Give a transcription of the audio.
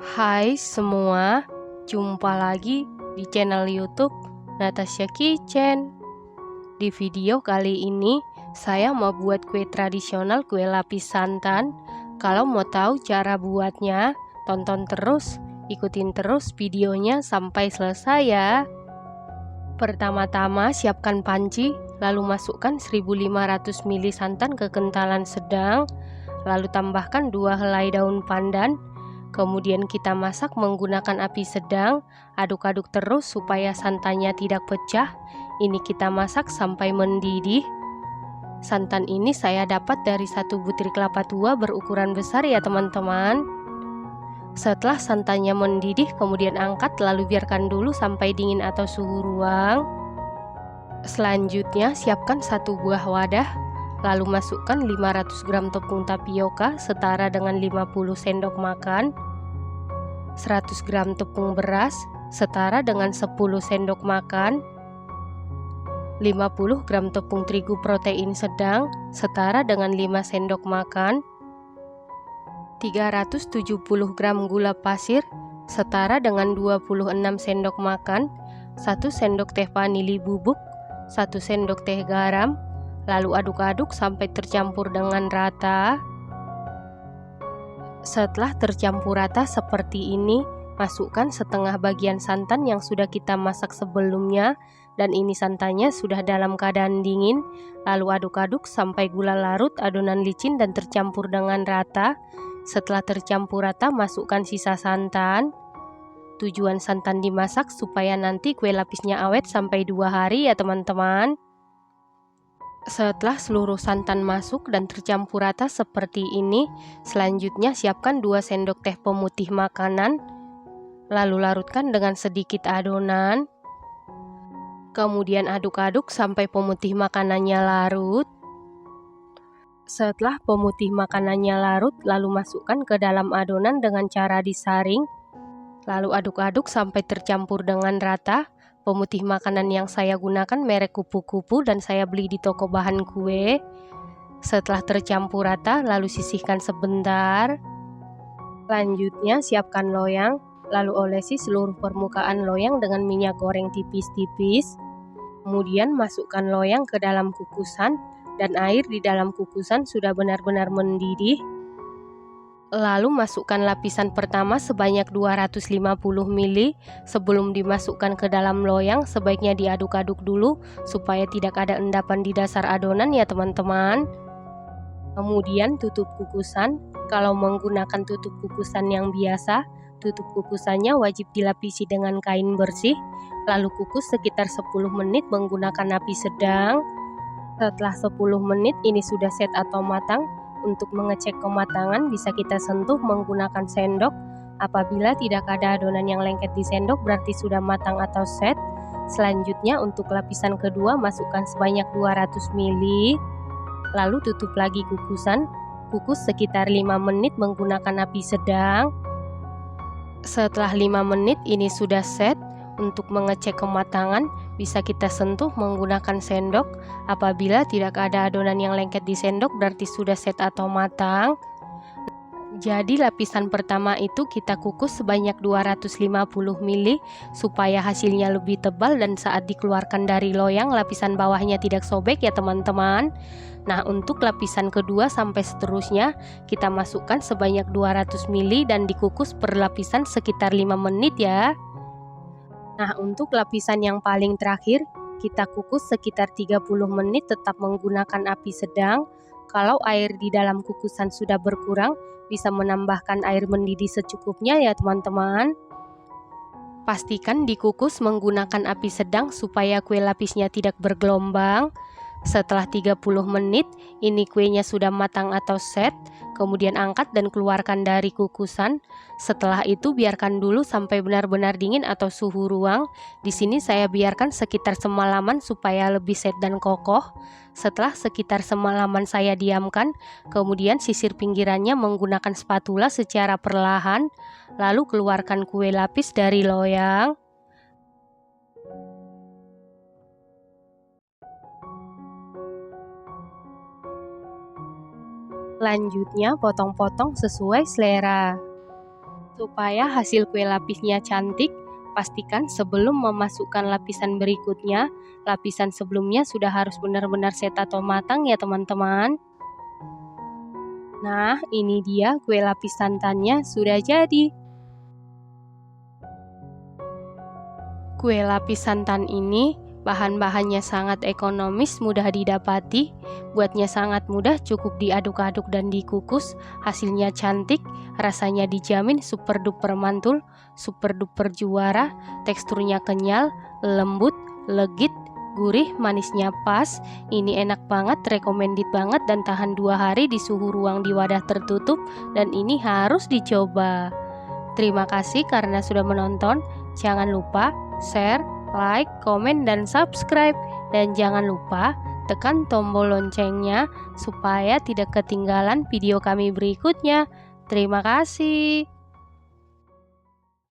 Hai semua, jumpa lagi di channel YouTube Natasha Kitchen. Di video kali ini, saya mau buat kue tradisional kue lapis santan. Kalau mau tahu cara buatnya, tonton terus, ikutin terus videonya sampai selesai ya. Pertama-tama siapkan panci, lalu masukkan 1500 ml santan ke kentalan sedang, lalu tambahkan 2 helai daun pandan. Kemudian kita masak menggunakan api sedang, aduk-aduk terus supaya santannya tidak pecah. Ini kita masak sampai mendidih. Santan ini saya dapat dari 1 butir kelapa tua berukuran besar ya teman-teman. Setelah santannya mendidih, kemudian angkat lalu biarkan dulu sampai dingin atau suhu ruang. Selanjutnya siapkan 1 buah wadah, lalu masukkan 500 gram tepung tapioka setara dengan 50 sendok makan, 100 gram tepung beras setara dengan 10 sendok makan, 50 gram tepung terigu protein sedang setara dengan 5 sendok makan, 370 gram gula pasir setara dengan 26 sendok makan, 1 sendok teh vanili bubuk, 1 sendok teh garam, lalu aduk-aduk sampai tercampur dengan rata. Setelah tercampur rata seperti ini, masukkan setengah bagian santan yang sudah kita masak sebelumnya, dan ini santannya sudah dalam keadaan dingin. Lalu aduk-aduk sampai gula larut, adonan licin dan tercampur dengan rata. Setelah tercampur rata, masukkan sisa santan. Tujuan santan dimasak supaya nanti kue lapisnya awet sampai 2 hari ya teman-teman. Setelah seluruh santan masuk dan tercampur rata seperti ini, selanjutnya siapkan 2 sendok teh pemutih makanan, lalu larutkan dengan sedikit adonan. Kemudian aduk-aduk sampai pemutih makanannya larut. Setelah pemutih makanannya larut, lalu masukkan ke dalam adonan dengan cara disaring. Lalu aduk-aduk sampai tercampur dengan rata. Pemutih makanan yang saya gunakan merek kupu-kupu dan saya beli di toko bahan kue. Setelah tercampur rata, lalu sisihkan sebentar. Selanjutnya siapkan loyang, lalu olesi seluruh permukaan loyang dengan minyak goreng tipis-tipis. Kemudian masukkan loyang ke dalam kukusan dan air di dalam kukusan sudah benar-benar mendidih. Lalu masukkan lapisan pertama sebanyak 250 ml. Sebelum dimasukkan ke dalam loyang, sebaiknya diaduk-aduk dulu supaya tidak ada endapan di dasar adonan ya teman-teman. Kemudian tutup kukusan. Kalau menggunakan tutup kukusan yang biasa, tutup kukusannya wajib dilapisi dengan kain bersih. Lalu kukus sekitar 10 menit menggunakan api sedang. Setelah 10 menit ini sudah set atau matang. Untuk mengecek kematangan bisa kita sentuh menggunakan sendok. Apabila tidak ada adonan yang lengket di sendok berarti sudah matang atau set. Selanjutnya untuk lapisan kedua masukkan sebanyak 200 ml. Lalu tutup lagi kukusan. Kukus sekitar 5 menit menggunakan api sedang. Setelah 5 menit ini sudah set. Untuk mengecek kematangan bisa kita sentuh menggunakan sendok. Apabila tidak ada adonan yang lengket di sendok berarti sudah set atau matang. Jadi lapisan pertama itu kita kukus sebanyak 250 ml supaya hasilnya lebih tebal dan saat dikeluarkan dari loyang lapisan bawahnya tidak sobek ya teman-teman. Nah, untuk lapisan kedua sampai seterusnya kita masukkan sebanyak 200 ml dan dikukus per lapisan sekitar 5 menit ya. Nah, untuk lapisan yang paling terakhir, kita kukus sekitar 30 menit tetap menggunakan api sedang. Kalau air di dalam kukusan sudah berkurang, bisa menambahkan air mendidih secukupnya ya teman-teman. Pastikan dikukus menggunakan api sedang supaya kue lapisnya tidak bergelombang. Setelah 30 menit, ini kuenya sudah matang atau set. Kemudian angkat dan keluarkan dari kukusan. Setelah itu biarkan dulu sampai benar-benar dingin atau suhu ruang. Di sini saya biarkan sekitar semalaman supaya lebih set dan kokoh. Setelah sekitar semalaman saya diamkan, kemudian sisir pinggirannya menggunakan spatula secara perlahan. Lalu keluarkan kue lapis dari loyang. Selanjutnya potong-potong sesuai selera. Supaya hasil kue lapisnya cantik, pastikan sebelum memasukkan lapisan berikutnya, lapisan sebelumnya sudah harus benar-benar set atau matang ya teman-teman. Nah, ini dia kue lapis santannya sudah jadi. Kue lapis santan ini bahan-bahannya sangat ekonomis, mudah didapati, buatnya sangat mudah, cukup diaduk-aduk dan dikukus, hasilnya cantik, rasanya dijamin super duper mantul, super duper juara, teksturnya kenyal, lembut, legit, gurih, manisnya pas. Ini enak banget, recommended banget dan tahan 2 hari di suhu ruang di wadah tertutup, dan ini harus dicoba. Terima kasih karena sudah menonton. Jangan lupa share, like, komen, dan subscribe. Dan jangan lupa tekan tombol loncengnya supaya tidak ketinggalan video kami berikutnya. Terima kasih.